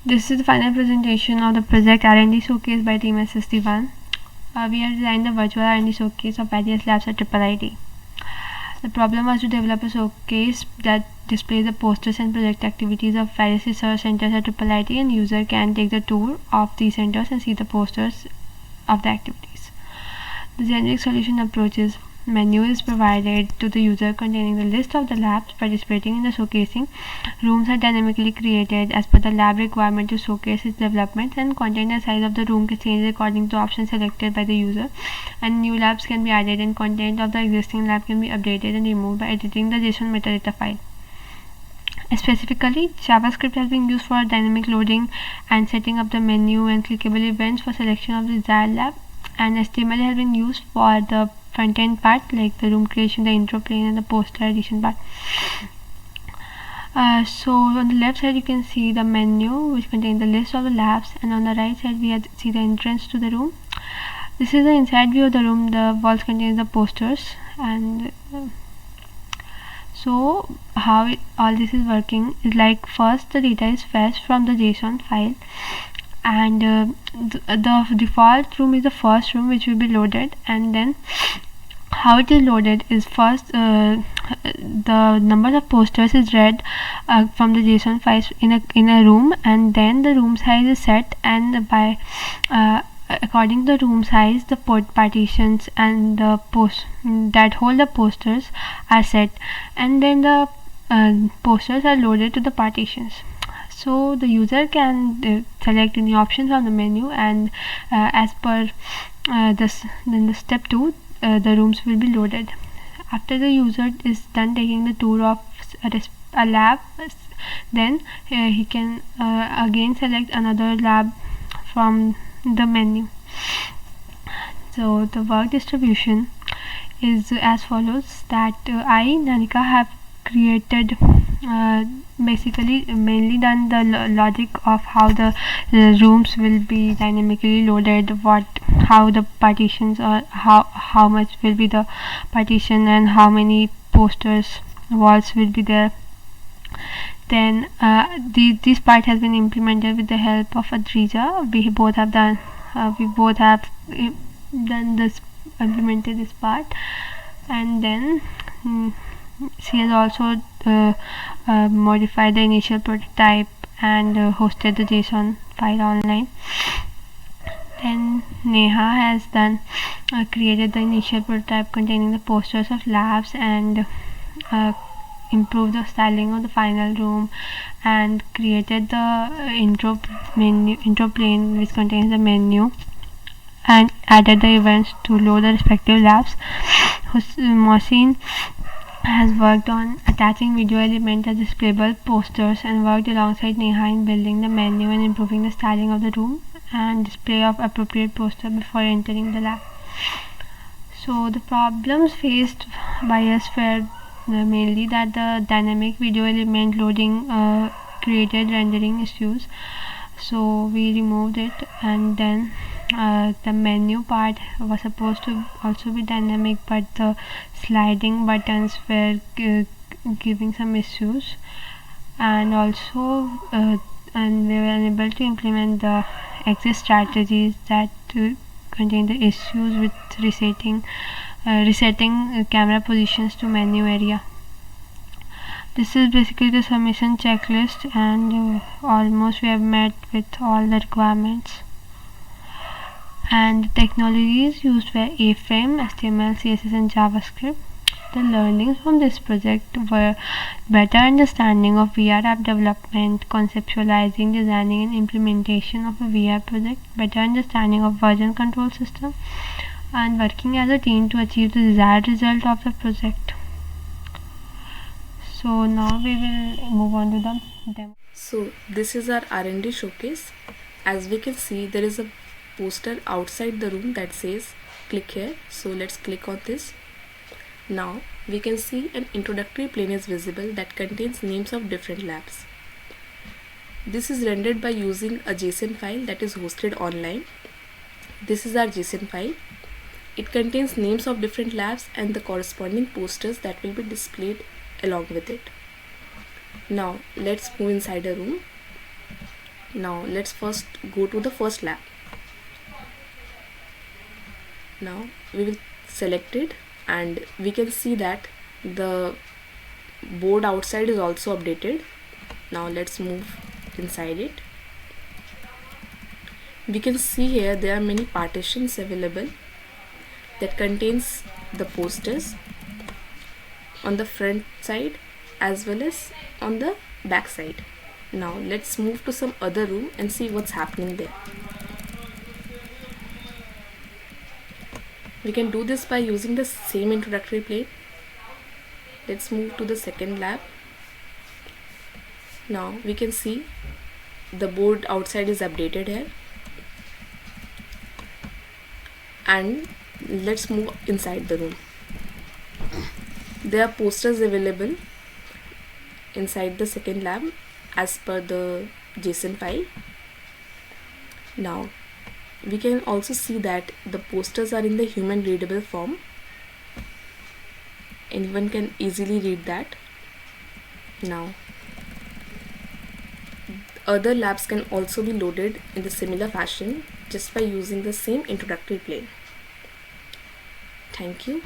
This is the final presentation of the project R&D Showcase by Team SSD1. We have designed the virtual R&D showcase of various labs at IIIT. The problem was to develop a showcase that displays the posters and project activities of various research centers at IIIT, and user can take the tour of these centers and see the posters of the activities. The generic solution approaches menu is provided to the user containing the list of the labs participating in the showcasing. Rooms are dynamically created as per the lab requirement to showcase its developments, and content and size of the room can change according to options selected by the user, and new labs can be added, and content of the existing lab can be updated and removed by editing the JSON metadata file. Specifically, JavaScript has been used for dynamic loading and setting up the menu and clickable events for selection of the desired lab, and HTML has been used for the front-end part like the room creation, the intro plane, and the poster addition part. So on the left side you can see the menu which contains the list of the labs, and on the right side we see the entrance to the room. This is the inside view of the room. The walls contain the posters, and so how all this is working is like, first the data is fetched from the JSON file, and the default room is the first room which will be loaded, and then how it is loaded is, first the number of posters is read from the JSON files in a room, and then the room size is set, and by according to the room size the partitions and the post that hold the posters are set, and then the posters are loaded to the partitions. So the user can select any option from the menu, and as per then the step 2, the rooms will be loaded. After the user is done taking the tour of a lab, then he can again select another lab from the menu. So the work distribution is as follows, that I, Nanika, have created basically mainly done the logic of how the rooms will be dynamically loaded, how the partitions, or how much will be the partition, and how many posters walls will be there. Then this part has been implemented with the help of Adrija. We both have implemented this part, and then she has also modified the initial prototype and hosted the JSON file online. Then Neha has created the initial prototype containing the posters of labs, and improved the styling of the final room, and created the intro plane which contains the menu, and added the events to load the respective labs. Mohsin has worked on attaching video element as displayable posters, and worked alongside Neha in building the menu and improving the styling of the room and display of appropriate poster before entering the lab. So the problems faced by us were mainly that the dynamic video element loading created rendering issues, so we removed it, and then the menu part was supposed to also be dynamic, but the sliding buttons were giving some issues, and also and we were unable to implement the exit strategies that contain the issues with resetting camera positions to menu area. This is basically the submission checklist, and almost we have met with all the requirements. And the technologies used were A-Frame, HTML, CSS, and JavaScript. The learnings from this project were better understanding of VR app development, conceptualizing, designing, and implementation of a VR project, better understanding of version control system, and working as a team to achieve the desired result of the project. So now we will move on to the demo. So this is our R&D showcase. As we can see, there is a poster outside the room that says click here. So let's click on this. Now we can see an introductory plane is visible that contains names of different labs. This is rendered by using a JSON file that is hosted online. This is our JSON file. It contains names of different labs and the corresponding posters that will be displayed along with it. Now let's move inside a room. Now let's first go to the first lab. Now we will select it, and we can see that the board outside is also updated. Now let's move inside it. We can see here there are many partitions available that contains the posters on the front side as well as on the back side. Now let's move to some other room and see what's happening there. We can do this by using the same introductory plane. Let's move to the second lab. Now we can see the board outside is updated here, and let's move inside the room. There are posters available inside the second lab as per the JSON file. Now we can also see that the posters are in the human readable form. Anyone can easily read that. Now other labs can also be loaded in the similar fashion just by using the same introductory plane. Thank you.